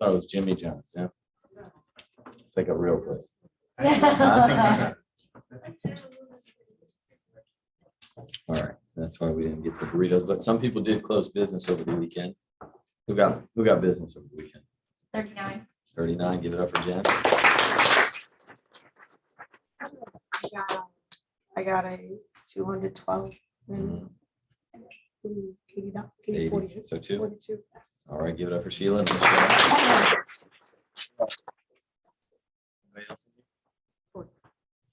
thought it was Jimmy John's. Yeah, it's like a real place. All right, so that's why we didn't get the burritos, but some people did close business over the weekend. Who got business over the weekend? 39. 39, give it up for Jen. I got a 212. Mhm. and 80, 80, 40, so 2. 42. Yes. All right, give it up for Sheila. And Michelle. Anybody else in here?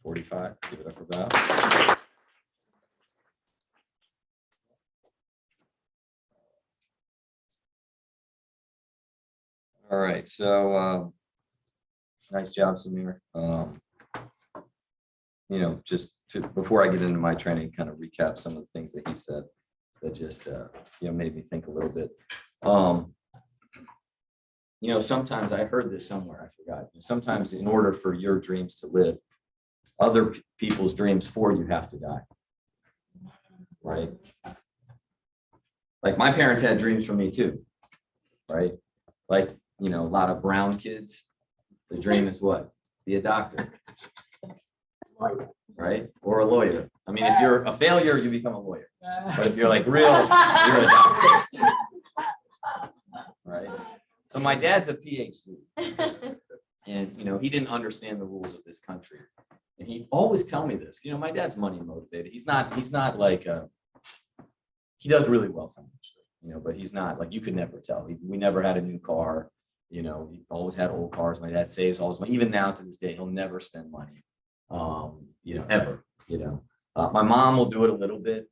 45, give it up for Val. All right, so nice job, Samir. Just before I get into my training, kind of recap some of the things that he said that just made me think a little bit. Sometimes I heard this somewhere, I forgot. Sometimes in order for your dreams to live, other people's dreams for you have to die. Right? Like my parents had dreams for me too, right? Like, a lot of brown kids, the dream is what? Be a doctor, right? Or a lawyer. I mean, if you're a failure, you become a lawyer. But if you're like real, you're a doctor. Right? So my dad's a PhD. And, he didn't understand the rules of this country. And he always tell me this, my dad's money motivated. He's not like, he does really well financially, but he's not like, you could never tell. We never had a new car. He always had old cars. My dad saves all his money. Even now to this day, he'll never spend money, ever, my mom will do it a little bit,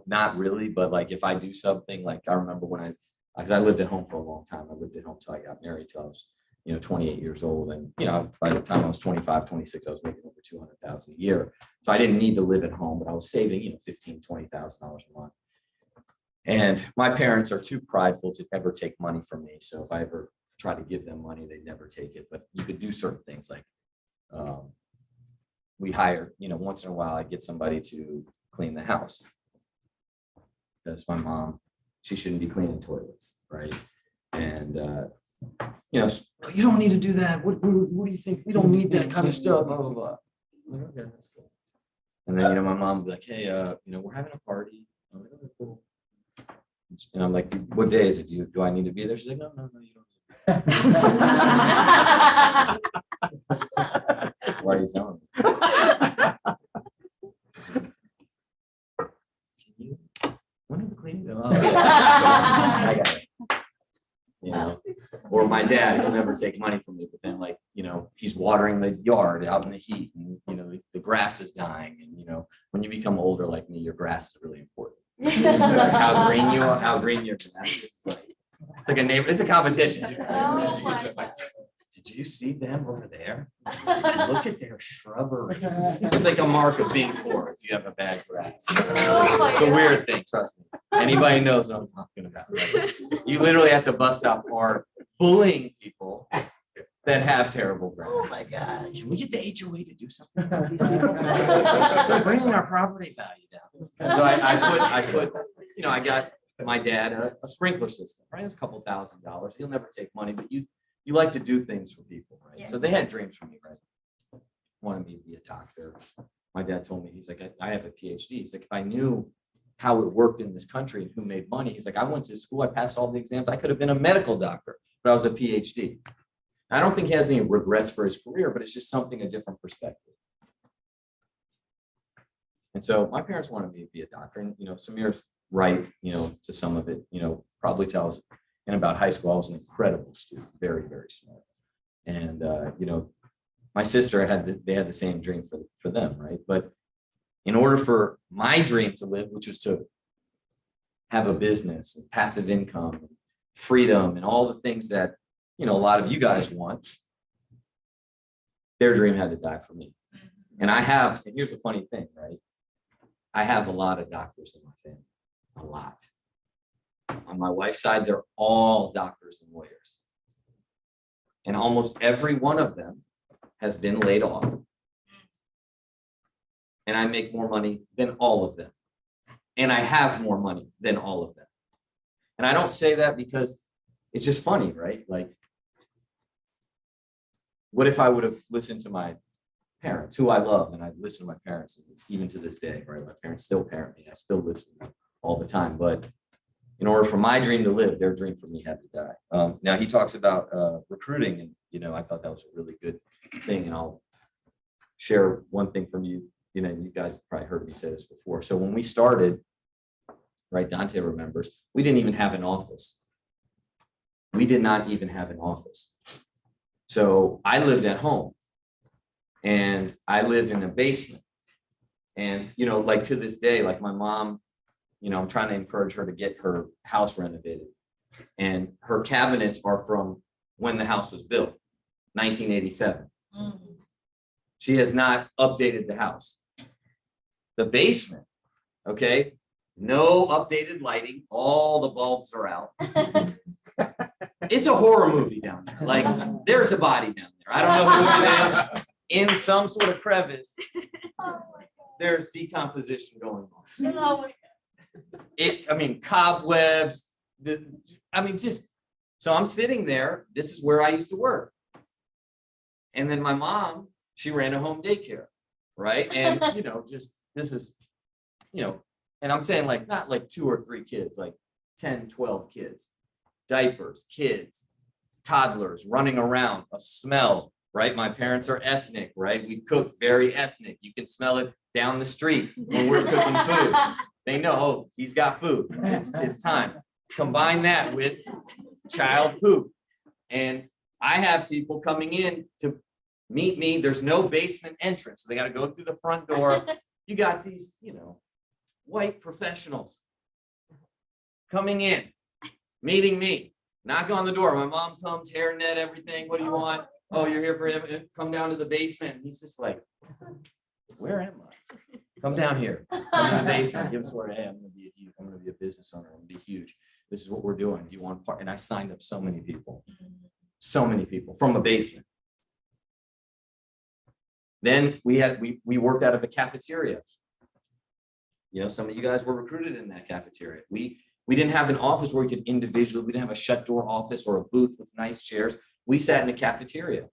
not really, but like if I do something, like I remember because I lived at home for a long time. I lived at home till I got married, till I was, 28 years old. And, by the time I was 25, 26, I was making over 200,000 a year. So I didn't need to live at home, but I was saving, $15,000, $20,000 a month. And my parents are too prideful to ever take money from me. So if I ever try to give them money, they'd never take it. But you could do certain things like we hire, once in a while I get somebody to clean the house. Because my mom, she shouldn't be cleaning toilets, right? And you don't need to do that. What do you think? We don't need that kind of stuff, blah, blah, blah. I'm like, okay, that's cool. And then, my mom would be like, hey, we're having a party. I'm like, okay, cool. And I'm like, what day is it? Do I need to be there? She's like, no, you don't. Why are you telling me? When is the cleaning? Oh, yeah. I got it. Or my dad, he'll never take money from me, but then he's watering the yard out in the heat, and the grass is dying, and when you become older like me, your grass is really important. How green you are, how green your grass is. It's like a neighbor, it's a competition. Oh my God. Did you see them over there? Look at their shrubbery. It's like a mark of being poor if you have a bad grass. It's a weird thing, trust me. Anybody knows what I'm talking about. Right? You literally at the bus stop are bullying people that have terrible grass. Oh my God. Can we get the HOA to do something about these people? They're bringing our property value down. And so I got my dad a sprinkler system, right? It's a couple $1,000s. He'll never take money, but you like to do things for people, right? Yeah. So they had dreams for me, right? Wanted me to be a doctor. My dad told me, he's like, I have a PhD. He's like, if I knew how it worked in this country and who made money, he's like, I went to school, I passed all the exams. I could have been a medical doctor, but I was a PhD. I don't think he has any regrets for his career, but it's just something, a different perspective. And so my parents wanted me to be a doctor, and Samir's right, to some of it, probably tells in about high school, I was an incredible student, very, very smart. And my sister had the same dream for them, right? But in order for my dream to live, which was to have a business and passive income, and freedom, and all the things that a lot of you guys want, their dream had to die for me. And and here's the funny thing, right? I have a lot of doctors in my family, a lot. On my wife's side, they're all doctors and lawyers. And almost every one of them has been laid off. And I make more money than all of them. And I have more money than all of them. And I don't say that because it's just funny, right? Like, what if I would have listened to my parents, who I love, and I listen to my parents even to this day, right? My parents still parent me. I still listen to them all the time. But in order for my dream to live, their dream for me had to die. Now he talks about recruiting, and I thought that was a really good thing. And I'll share one thing from you. You guys have probably heard me say this before. So when we started, right, Dante remembers, we didn't even have an office. We did not even have an office. So I lived at home, and I live in a basement. And, like to this day, like my mom, I'm trying to encourage her to get her house renovated. And her cabinets are from when the house was built, 1987. She has not updated the house. The basement, okay, no updated lighting, all the bulbs are out. It's a horror movie down there. Like, there's a body down there. I don't know who it is. In some sort of crevice, there's decomposition going on. Cobwebs, so I'm sitting there. This is where I used to work. And then my mom, she ran a home daycare, right? And, this is, and I'm saying like, not like 2 or 3 kids, like 10, 12 kids, diapers, kids, toddlers running around, a smell, right? My parents are ethnic, right? We cook very ethnic. You can smell it down the street when we're cooking food. They know, oh, he's got food. It's time. Combine that with child poop. And I have people coming in to meet me. There's no basement entrance. So they got to go through the front door. You got these, white professionals coming in, meeting me, knock on the door. My mom comes, hairnet, everything. What do you want? Oh, you're here for him. Come down to the basement. And he's just like, where am I? Come down here. Come to the basement. Give us where I am. I'm going to be a business owner. I'm going to be huge. This is what we're doing. Do you want part? And I signed up so many people from a basement. Then we worked out of a cafeteria. Some of you guys were recruited in that cafeteria. We didn't have an office where we could individually, we didn't have a shut door office or a booth with nice chairs. We sat in a cafeteria,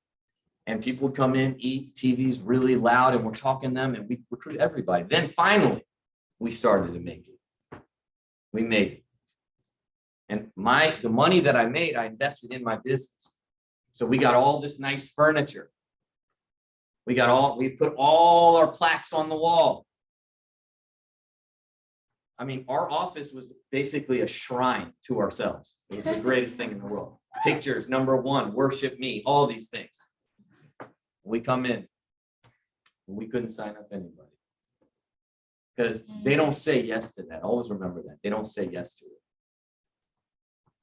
and people would come in, eat, TV's really loud, and we're talking to them, and we recruited everybody. Then finally, we started to make it. We made it. And the money that I made, I invested in my business. So we got all this nice furniture. We put all our plaques on the wall. Our office was basically a shrine to ourselves. It was the greatest thing in the world. Pictures, #1, worship me, all these things. We come in, we couldn't sign up anybody. Because they don't say yes to that. Always remember that. They don't say yes to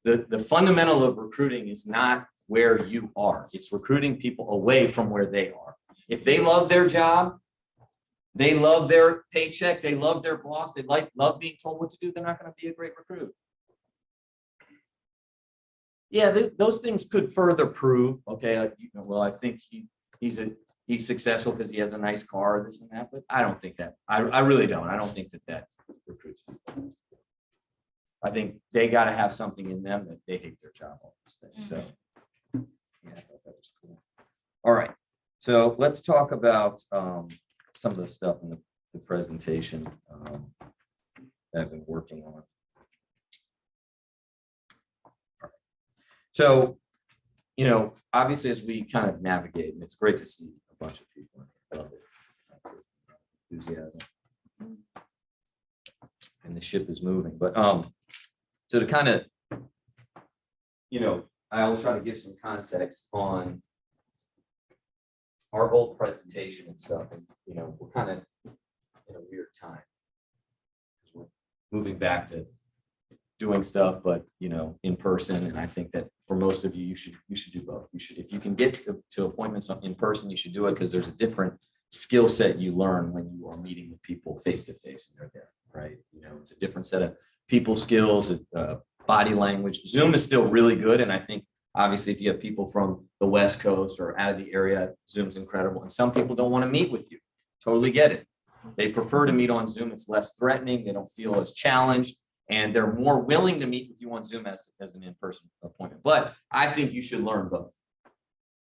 it. The fundamental of recruiting is not where you are. It's recruiting people away from where they are. If they love their job, they love their paycheck, they love their boss, they love being told what to do, they're not going to be a great recruit. Yeah, those things could further prove, okay, well, I think he's successful because he has a nice car, this and that, but I don't think that. I really don't. I don't think that recruits people. I think they got to have something in them that they hate their job, all those things. So, yeah, I thought that was cool. All right, so let's talk about some of the stuff in the presentation that I've been working on. So, obviously, as we kind of navigate, and it's great to see a bunch of people. I love it. Enthusiasm. And the ship is moving. But so to kind of, I always try to give some context on our whole presentation and stuff. And, we're kind of in a weird time. We're moving back to doing stuff, but in person. And I think that for most of you, you should do both. If you can get to appointments in person, you should do it, because there's a different skill set you learn when you are meeting with people face to face and they're there, right? It's a different set of people skills, body language. Zoom is still really good, and I think obviously if you have people from the West Coast or out of the area, Zoom's incredible. And some people don't want to meet with you. Totally get it. They prefer to meet on Zoom. It's less threatening. They don't feel as challenged. And they're more willing to meet with you on Zoom as an in-person appointment. But I think you should learn both.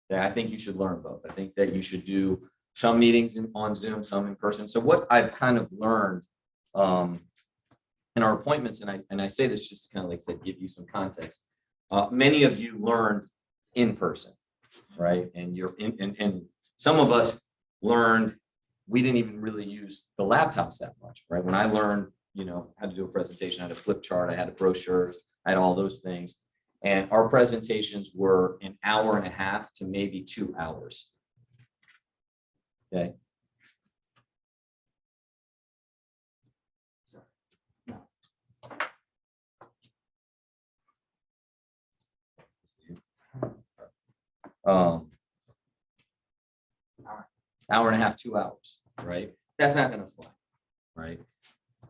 Yeah, I think you should learn both. I think that you should do some meetings on Zoom, some in person. So what I've kind of learned in our appointments, and I say this just to kind of like say, give you some context. Many of you learned in person, right? And and some of us learned, we didn't even really use the laptops that much, right? When I learned, how to do a presentation, I had a flip chart, I had a brochure, I had all those things. And our presentations were an hour and a half to maybe 2 hours. Okay. So, no. Hour and a half, 2 hours, right? That's not going to fly, right?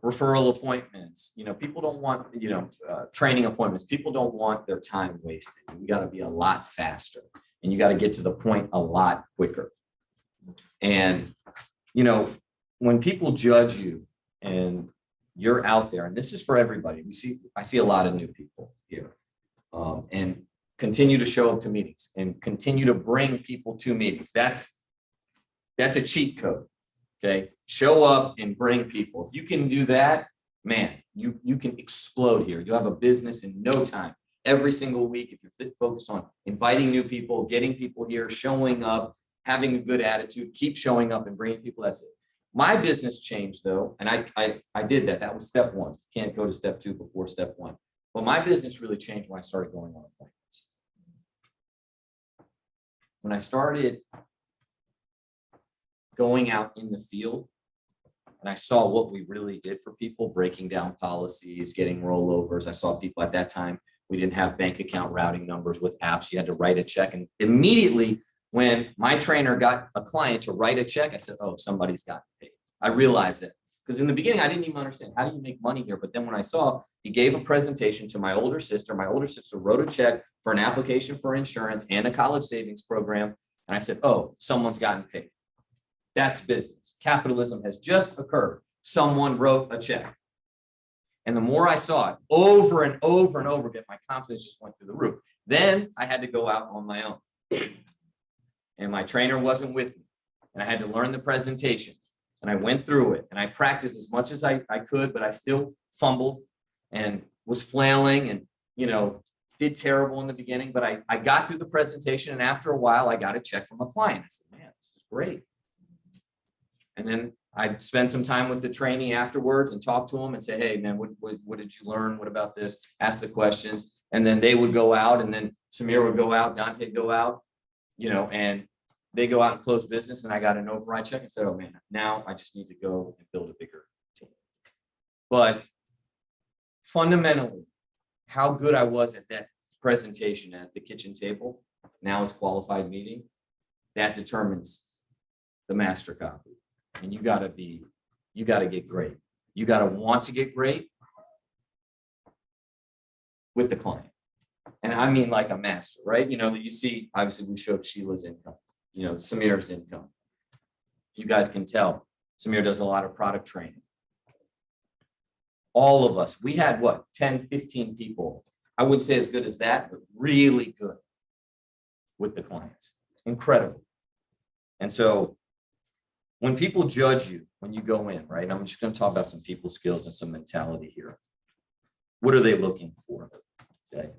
Referral appointments, people don't want, training appointments. People don't want their time wasted. You got to be a lot faster and you got to get to the point a lot quicker. And, when people judge you and you're out there, and this is for everybody, I see a lot of new people here, and continue to show up to meetings and continue to bring people to meetings. That's a cheat code. Okay, show up and bring people. If you can do that, man, you can explode here. You have a business in no time. Every single week, if you're focused on inviting new people, getting people here, showing up, having a good attitude, keep showing up and bringing people. That's it. My business changed though, and I did that. That was step one. You can't go to step two before step one. But my business really changed when I started going on appointments. When I started going out in the field and I saw what we really did for people, breaking down policies, getting rollovers. I saw people at that time, we didn't have bank account routing numbers with apps. You had to write a check. And immediately when my trainer got a client to write a check, I said, oh, somebody's got paid. I realized that because in the beginning, I didn't even understand how do you make money here. But then when I saw he gave a presentation to my older sister wrote a check for an application for insurance and a college savings program. And I said, oh, someone's gotten paid. That's business. Capitalism has just occurred. Someone wrote a check. And the more I saw it over and over and over again, my confidence just went through the roof. Then I had to go out on my own. And my trainer wasn't with me. And I had to learn the presentation. And I went through it. And I practiced as much as I could, but I still fumbled and was flailing and, did terrible in the beginning. But I got through the presentation. And after a while, I got a check from a client. I said, man, this is great. And then I'd spend some time with the trainee afterwards and talk to them and say, hey, man, what did you learn? What about this? Ask the questions. And then they would go out and then Samir would go out, Dante would go out, and they go out and close business. And I got an override check and said, oh, man, now I just need to go and build a bigger team. But fundamentally, how good I was at that presentation at the kitchen table, now it's qualified meeting, that determines the master copy. And you got to get great. You got to want to get great with the client. And I mean like a master, right? You see, obviously we showed Sheila's income, Samir's income. You guys can tell Samir does a lot of product training. All of us, we had 10, 15 people. I wouldn't say as good as that, but really good with the clients. Incredible. And so when people judge you, when you go in, right? I'm just going to talk about some people skills and some mentality here. What are they looking for? Okay.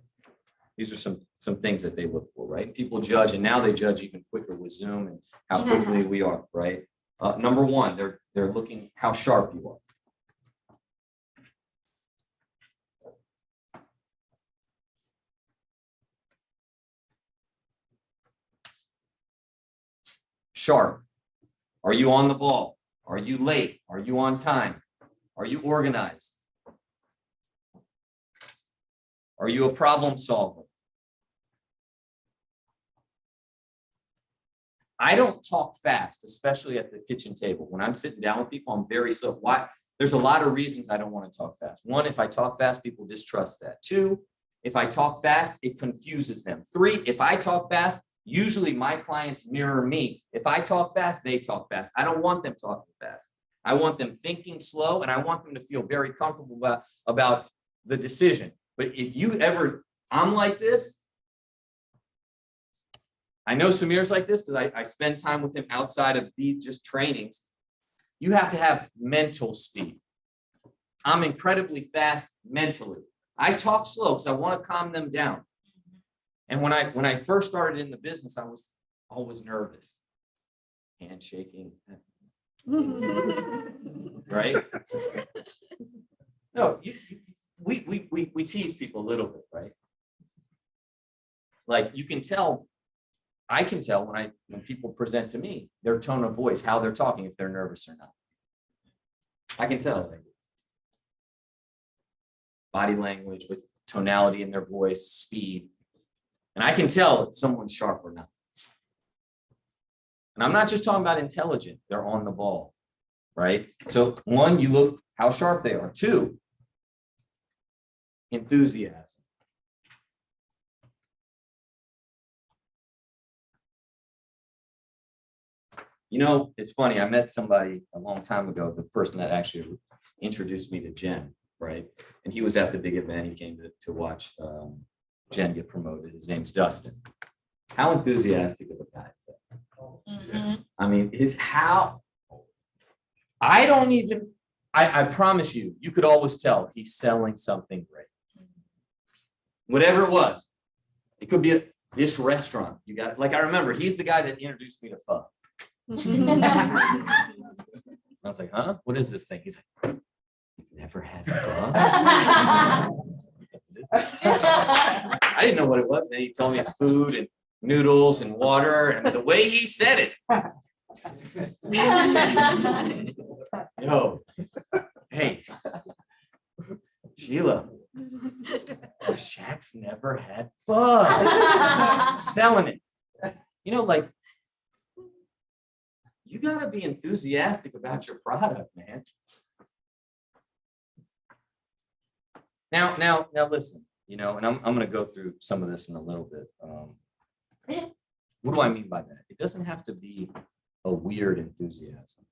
These are some things that they look for, right? People judge, and now they judge even quicker with Zoom and how quickly we are, right? Number one, they're looking how sharp you are. Sharp. Are you on the ball? Are you late? Are you on time? Are you organized? Are you a problem solver? I don't talk fast, especially at the kitchen table. When I'm sitting down with people, I'm very slow. Why? There's a lot of reasons I don't want to talk fast. One, if I talk fast, people distrust that. Two, if I talk fast, it confuses them. Three, if I talk fast, usually my clients mirror me. If I talk fast, they talk fast. I don't want them talking fast. I want them thinking slow, and I want them to feel very comfortable about the decision. But if I'm like this, I know Samir's like this because I spend time with him outside of these just trainings. You have to have mental speed. I'm incredibly fast mentally. I talk slow because I want to calm them down. And when I first started in the business, I was always nervous, handshaking, right? No, we tease people a little bit, right? Like you can tell, I can tell when people present to me, their tone of voice, how they're talking, if they're nervous or not. I can tell. Like, body language with tonality in their voice, speed. And I can tell if someone's sharp or not. And I'm not just talking about intelligent, they're on the ball, right? So one, you look how sharp they are. Two, enthusiasm. You know, it's funny, I met somebody a long time ago, the person that actually introduced me to Jen, right? And he was at the big event, he came to watch Jen get promoted. His name's Dustin. How enthusiastic of a guy is that? I mean, I promise you, you could always tell he's selling something great. Whatever it was, it could be this restaurant. You got, like, I remember he's the guy that introduced me to pho. I was like, huh? What is this thing? He's like, you've never had pho? I didn't know what it was. Then he told me it's food and noodles and water, and the way he said it. Yo, hey, Sheila, Shaq's never had pho. Selling it. You know, like, you gotta be enthusiastic about your product, man. Now, listen, you know, and I'm going to go through some of this in a little bit. What do I mean by that? It doesn't have to be a weird enthusiasm.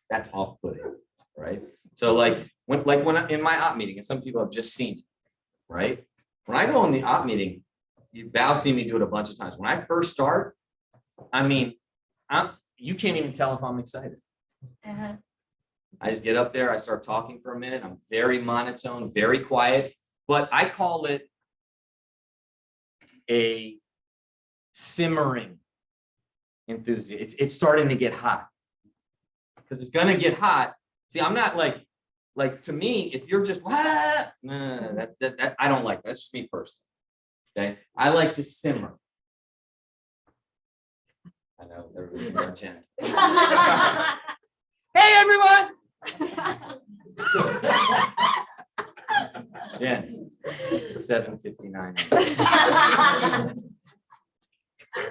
That's off-putting, right? So like when in my op meeting, and some people have just seen it, right? When I go in the op meeting, you've seen me do it a bunch of times. When I first start, I mean, you can't even tell if I'm excited. I just get up there, I start talking for a minute. I'm very monotone, very quiet, but I call it a simmering enthusiasm. It's starting to get hot because it's gonna get hot. See, I'm not like to me, if you're just that I don't like that. That's just me personally. Okay, I like to simmer. I know everybody's more Jen. Hey everyone! Jen, it's 7:59.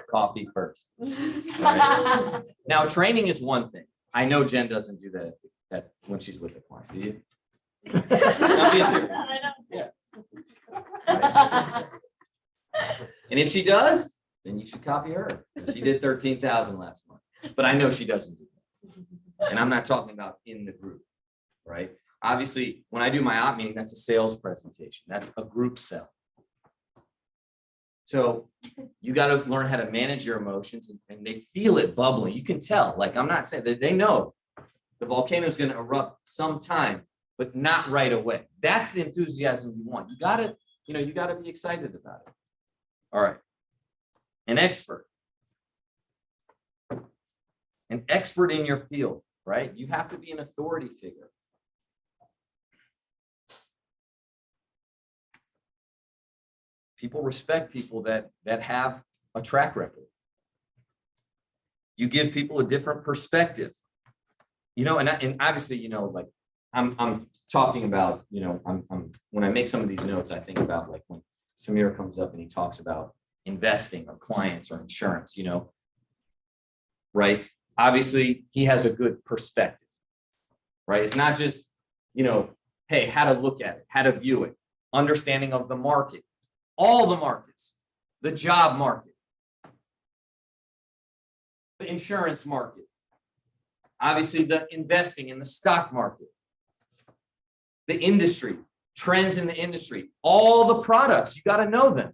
Coffee first. Right? Now, training is one thing. I know Jen doesn't do that when she's with a client. Do you? I'm being serious. Yeah. Right? And if she does, then you should copy her. She did 13,000 last month, but I know she doesn't do that. And I'm not talking about in the group, right? Obviously, when I do my op meeting, that's a sales presentation. That's a group sell. So you got to learn how to manage your emotions, and they feel it bubbling. You can tell, like, I'm not saying that they know the volcano is going to erupt sometime, but not right away. That's the enthusiasm you want. You got to be excited about it. All right. An expert in your field, right? You have to be an authority figure. People respect people that have a track record. You give people a different perspective, you know, and obviously, you know, like I'm talking about, you know, I'm when I make some of these notes, I think about like when Samir comes up and he talks about investing or clients or insurance, you know, right? Obviously, he has a good perspective, right? It's not just, you know, hey, how to look at it, how to view it, understanding of the market, all the markets, the job market, the insurance market, obviously the investing in the stock market, the industry, trends in the industry, all the products, you got to know them.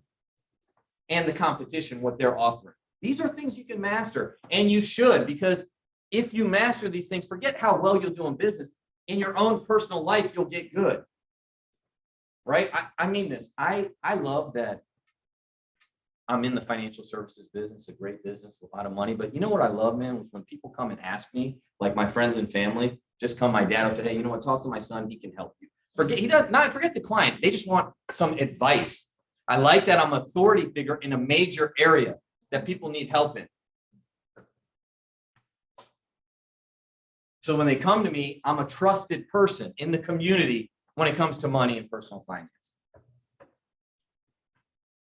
and the competition, what they're offering. These are things you can master, and you should, because if you master these things, forget how well you'll do in business. In your own personal life, you'll get good. Right? I mean this. I love that I'm in the financial services business, a great business, a lot of money. But you know what I love, man, was when people come and ask me, like my friends and family, just come, my dad will say, hey, you know what, talk to my son, he can help you. Forget the client. They just want some advice. I like that I'm an authority figure in a major area that people need help in. So when they come to me, I'm a trusted person in the community when it comes to money and personal finance.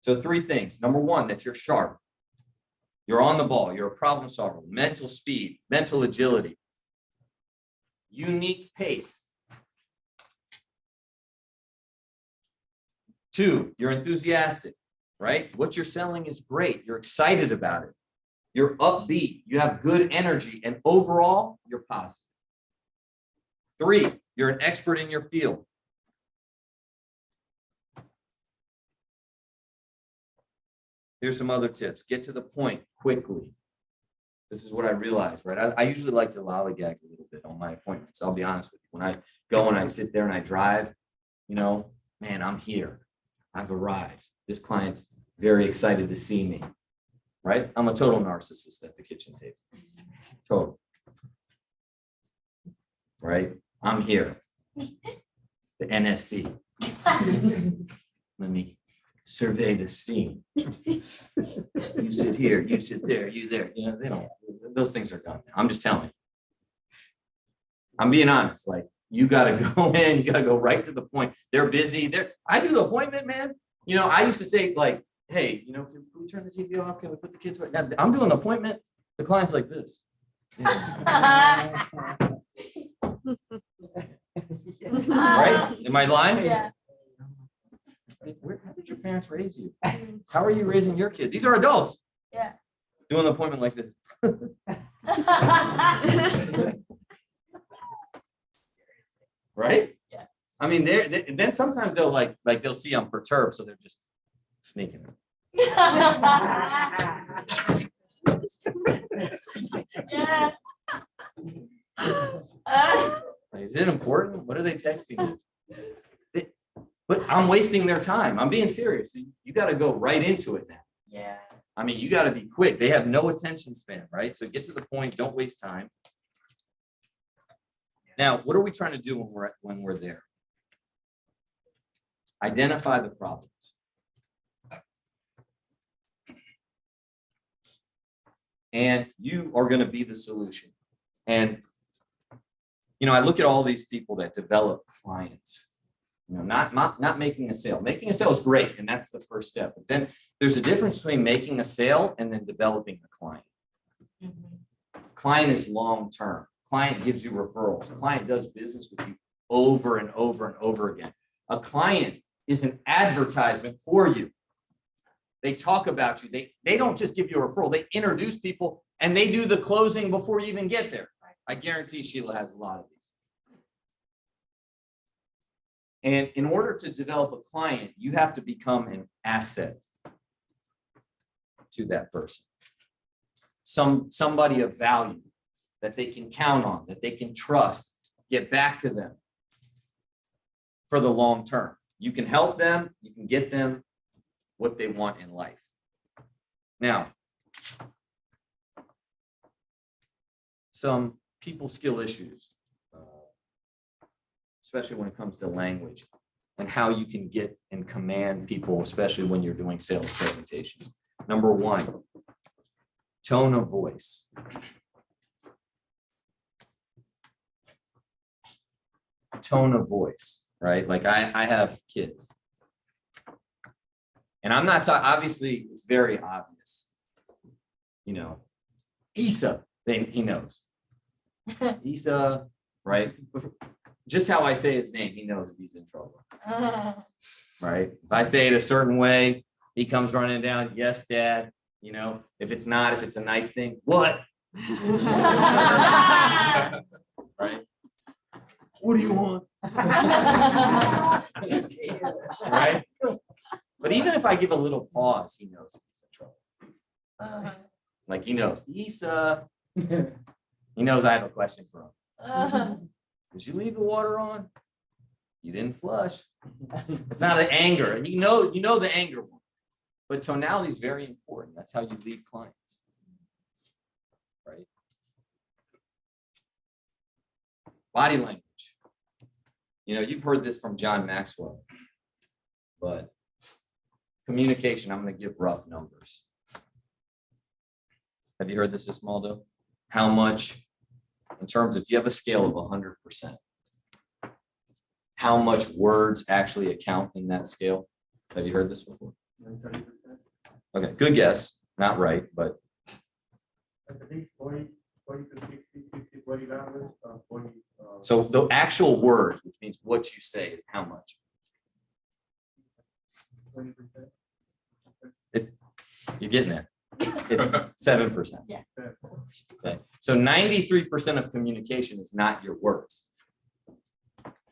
So 3 things. Number 1, that you're sharp. You're on the ball. You're a problem solver. Mental speed, mental agility, unique pace. 2, you're enthusiastic, right? What you're selling is great. You're excited about it. You're upbeat. You have good energy. And overall, you're positive. 3, you're an expert in your field. Here's some other tips. Get to the point quickly. This is what I realized, right? I usually like to lollygag a little bit on my appointments. I'll be honest with you. When I go and I sit there and I drive, you know, man, I'm here. I've arrived. This client's very excited to see me, right? I'm a total narcissist at the kitchen table. Total. Right? I'm here. The NSD. Let me survey the scene. You sit here, you sit there, you there. You know, they don't, those things are done. I'm just telling you. I'm being honest. Like, you got to go in, you got to go right to the point. They're busy. I do the appointment, man. You know, I used to say, like, hey, you know, can we turn the TV off? Can we put the kids right now? I'm doing the appointment. The client's like this. Right? Am I lying? Yeah. How did your parents raise you? How are you raising your kids? These are adults. Yeah. Doing an appointment like this. Right? Yeah. I mean, then sometimes they'll like they'll see I'm perturbed, so they're just sneaking. Yeah. Like, is it important? What are they texting you? But I'm wasting their time. I'm being serious. You got to go right into it now. Yeah. I mean, you got to be quick. They have no attention span, right? So get to the point. Don't waste time. Now, what are we trying to do when we're there? Identify the problems. And you are going to be the solution. And, you know, I look at all these people that develop clients. You know, not making a sale. Making a sale is great, and that's the first step. But then there's a difference between making a sale and then developing the client. Client is long-term. Client gives you referrals. Client does business with you over and over and over again. A client is an advertisement for you. They talk about you. They don't just give you a referral. They introduce people, and they do the closing before you even get there. I guarantee Sheila has a lot of these. And in order to develop a client, you have to become an asset to that person. Somebody of value that they can count on, that they can trust, get back to them for the long term. You can help them, you can get them what they want in life. Now, some people skill issues, especially when it comes to language and how you can get and command people, especially when you're doing sales presentations. Number 1, tone of voice. Tone of voice, right? Like I have kids. And I'm not talking, obviously, it's very obvious. You know, Isa, he knows. Isa, right? Just how I say his name, he knows if he's in trouble. Right? If I say it a certain way, he comes running down, yes, Dad. You know, if it's not, if it's a nice thing, what? Right? What do you want? Right? But even if I give a little pause, he knows he's in trouble. Uh-huh. Like he knows, Issa. He knows I have a question for him. Uh-huh. Did you leave the water on? You didn't flush. It's not an anger. You know the anger one. But tonality is very important. That's how you lead clients. Right? Body language. You know, you've heard this from John Maxwell, but communication, I'm going to give rough numbers. Have you heard this, Ismaldo? How much, in terms of, if you have a scale of 100%, how much words actually account in that scale? Have you heard this before? 30%. Okay, good guess. Not right, but I think 40 to 60, 40 dollars, 40. so the actual words, which means what you say, is how much? 20%. You're getting there. It's 7%. Yeah. Okay, so 93% of communication is not your words.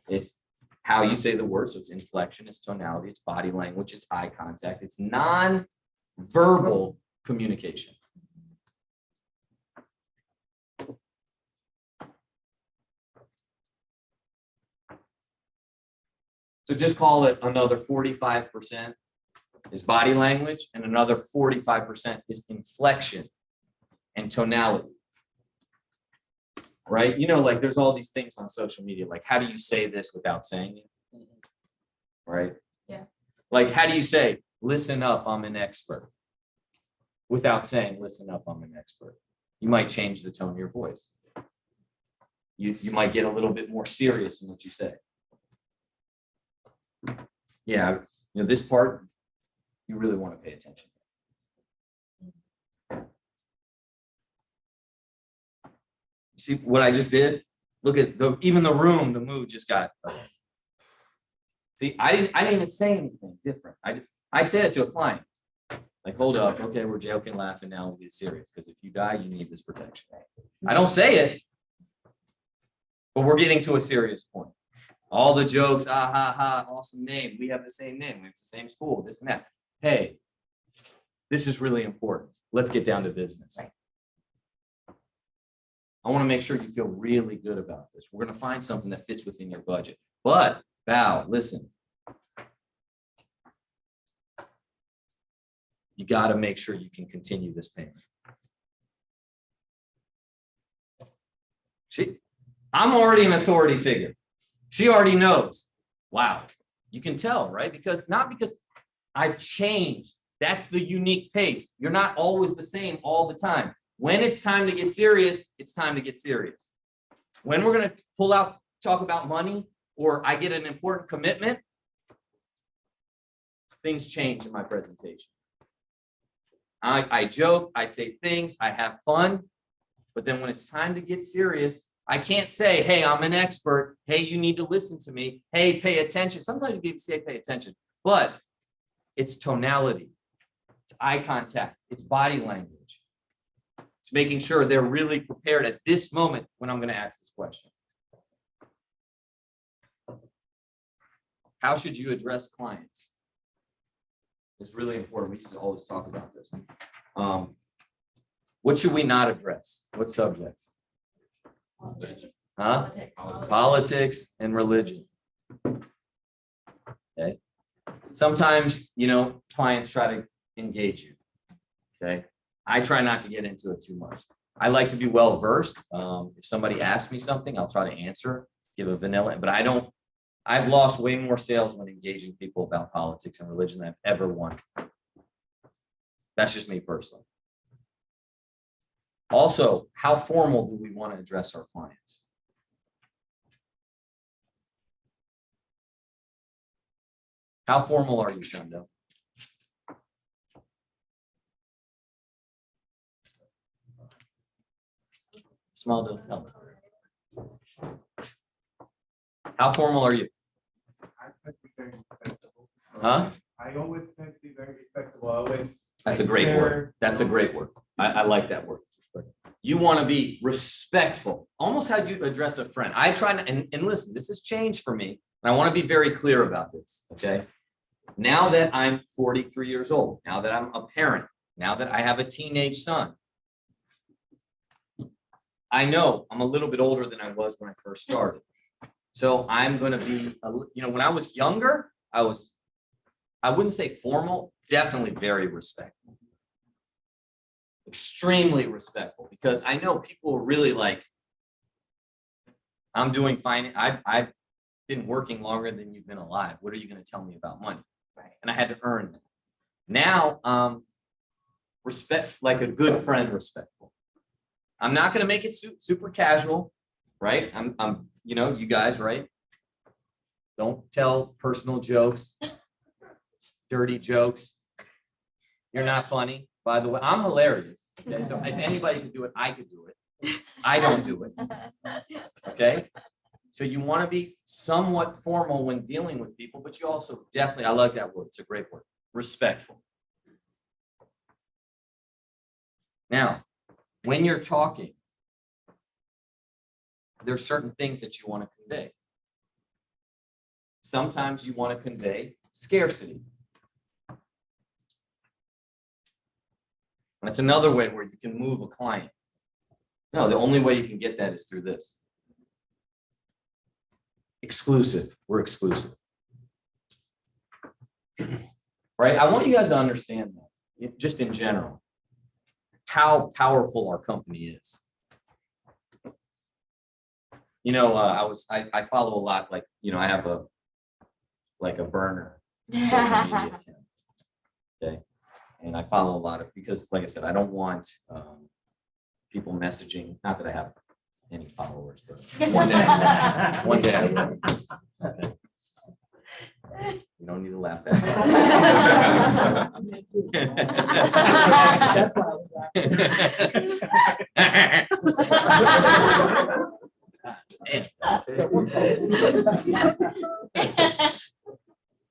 It's how you say the words. So it's inflection, it's tonality, it's body language, it's eye contact, it's non-verbal communication. So just call it another 45% is body language, and another 45% is inflection and tonality. Right? You know, like there's all these things on social media, like how do you say this without saying it? Right? Yeah. Like how do you say, listen up, I'm an expert, without saying, listen up, I'm an expert? You might change the tone of your voice. You might get a little bit more serious in what you say. Yeah, you know, this part, you really want to pay attention. You see what I just did? Look at even the room, the mood just got. See, I didn't even say anything different. I said it to a client. Like, hold up, okay, we're joking, laughing now, we'll get serious. Because if you die, you need this protection. I don't say it, but we're getting to a serious point. All the jokes, ah, ha, ha, awesome name. We have the same name. It's the same school, this and that. Hey, this is really important. Let's get down to business. Right. I want to make sure you feel really good about this. We're going to find something that fits within your budget. But, Val, listen. You got to make sure you can continue this payment. I'm already an authority figure. She already knows. Wow. You can tell, right? Not because I've changed. That's the unique pace. You're not always the same all the time. When it's time to get serious, it's time to get serious. When we're going to pull out, talk about money, or I get an important commitment, things change in my presentation. I joke, I say things, I have fun, but then when it's time to get serious, I can't say, hey, I'm an expert. Hey, you need to listen to me. Hey, pay attention. Sometimes you can say pay attention, but it's tonality, it's eye contact, it's body language. It's making sure they're really prepared at this moment when I'm going to ask this question. How should you address clients? It's really important. We used to always talk about this. What should we not address? What subjects? Huh? Politics and religion. Okay. Sometimes, you know, clients try to engage you. Okay. I try not to get into it too much. I like to be well versed. If somebody asks me something, I'll try to answer, give a vanilla, but I've lost way more sales when engaging people about politics and religion than I've ever won. That's just me personally. Also, how formal do we want to address our clients? How formal are you, Shundo? Small, don't tell me. How formal are you? I tend to be very respectable. Huh? I always tend to be very respectable. I always. That's a great word. That's a great word. I like that word. You want to be respectful, almost how you address a friend. I try to, and listen, this has changed for me, and I want to be very clear about this, okay? Now that I'm 43 years old, now that I'm a parent, now that I have a teenage son, I know I'm a little bit older than I was when I first started. So I'm going to be, when I was younger, I wouldn't say formal, definitely very respectful. Extremely respectful, because I know people are really like, I'm doing fine. I've been working longer than you've been alive. What are you going to tell me about money? Right. And I had to earn that. Now, respect, like a good friend, respectful. I'm not going to make it super casual, right? I'm, you guys, right? Don't tell personal jokes, dirty jokes. You're not funny, by the way. I'm hilarious. Okay, so if anybody could do it, I could do it. I don't do it. Okay, so you want to be somewhat formal when dealing with people, but you also definitely, I like that word. It's a great word, respectful. Now, when you're talking, there's certain things that you want to convey. Sometimes you want to convey scarcity. That's another way where you can move a client. No, the only way you can get that is through this. Exclusive. We're exclusive. Right? I want you guys to understand that, just in general, how powerful our company is. I follow a lot, like, I have a burner social media account. Okay. And I follow a lot of, because like I said, I don't want people messaging, not that I have any followers, but one day I will. Okay. You don't need to laugh at that. That's why I was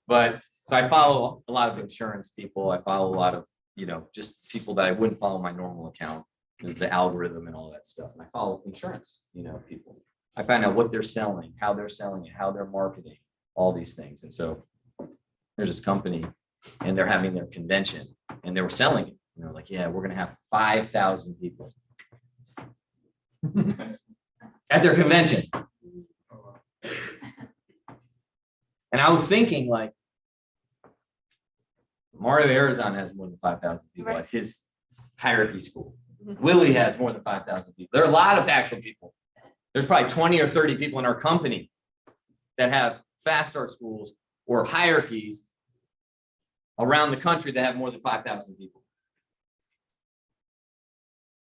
But so I follow a lot of insurance people. I follow a lot of, just people that I wouldn't follow my normal account because of the algorithm and all that stuff. And I follow insurance, people. I find out what they're selling, how they're selling it, how they're marketing, all these things. And so there's this company and they're having their convention and they were selling it. And they're like, yeah, we're going to have 5,000 people at their convention. And I was thinking, like, Mario Arizona has more than 5,000 people at his hierarchy school. Willie has more than 5,000 people. There are a lot of actual people. There's probably 20 or 30 people in our company that have fast start schools or hierarchies around the country that have more than 5,000 people.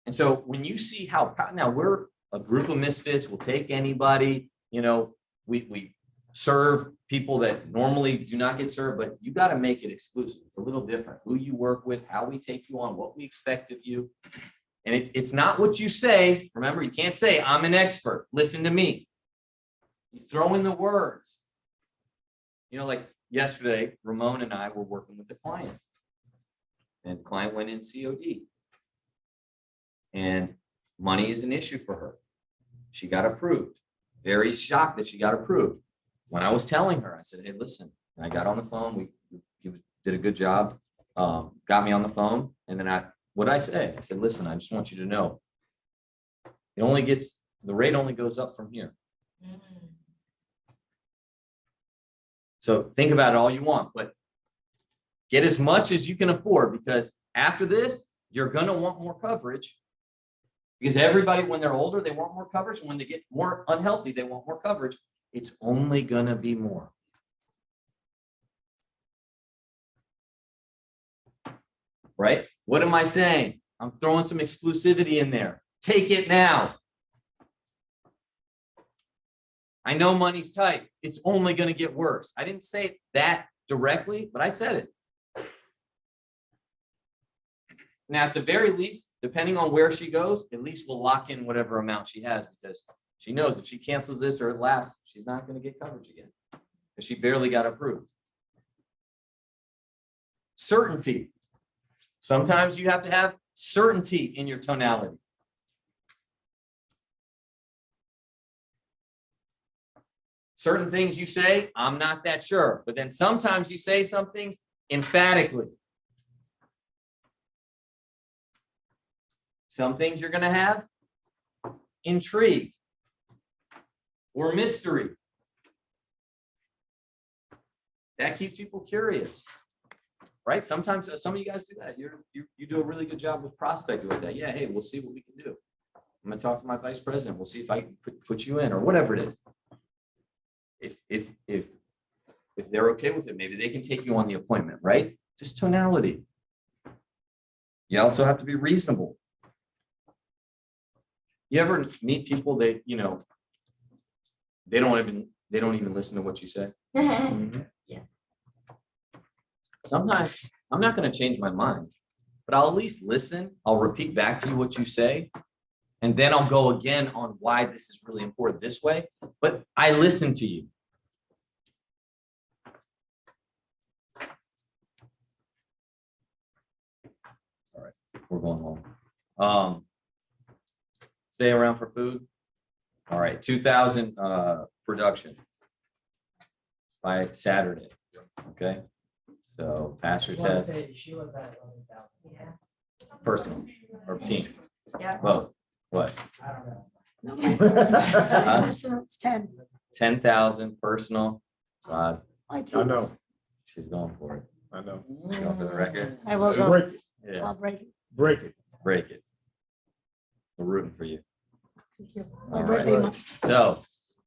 And so when you see how, now we're a group of misfits, we'll take anybody, we serve people that normally do not get served, but you got to make it exclusive. It's a little different. Who you work with, how we take you on, what we expect of you. And it's not what you say. Remember, you can't say, I'm an expert. Listen to me. You throw in the words. Like yesterday, Ramon and I were working with the client. And the client went in COD. And money is an issue for her. She got approved. Very shocked that she got approved. When I was telling her, I said, hey, listen, and I got on the phone. We did a good job, got me on the phone. And then what I said, listen, I just want you to know, the rate only goes up from here. So think about it all you want, but get as much as you can afford, because after this, you're going to want more coverage. Because everybody, when they're older, they want more coverage. And when they get more unhealthy, they want more coverage. It's only going to be more. Right? What am I saying? I'm throwing some exclusivity in there. Take it now. I know money's tight. It's only going to get worse. I didn't say that directly, but I said it. Now, at the very least, depending on where she goes, at least we'll lock in whatever amount she has, because she knows if she cancels this or it lapses, she's not going to get coverage again because she barely got approved. Certainty. Sometimes you have to have certainty in your tonality. certain things you say, I'm not that sure. But then sometimes you say some things emphatically. Some things you're gonna have intrigue or mystery. That keeps people curious, right? Sometimes some of you guys do that. You do a really good job with prospecting with that. Yeah, hey, we'll see what we can do. I'm gonna talk to my vice president. We'll see if I can put you in or whatever it is. If they're okay with it, maybe they can take you on the appointment, right? Just tonality. You also have to be reasonable. You ever meet people that, you know, they don't even listen to what you say? Sometimes I'm not going to change my mind, but I'll at least listen. I'll repeat back to you what you say. And then I'll go again on why this is really important this way. But I listen to you. All right, we're going home. Stay around for food. All right, 2,000 production by Saturday. Okay. So pass your test, She was at 11,000. Yeah. personal or team. Yeah. Well, what? I don't know. No, my personal, it's 10. 10,000 personal. My I know. team's- She's going for it. I know. Going for the record. I will go, Break it, Yeah, I'll break it. break it. break it. We're rooting for you. Thank you. All My birthday right. month. So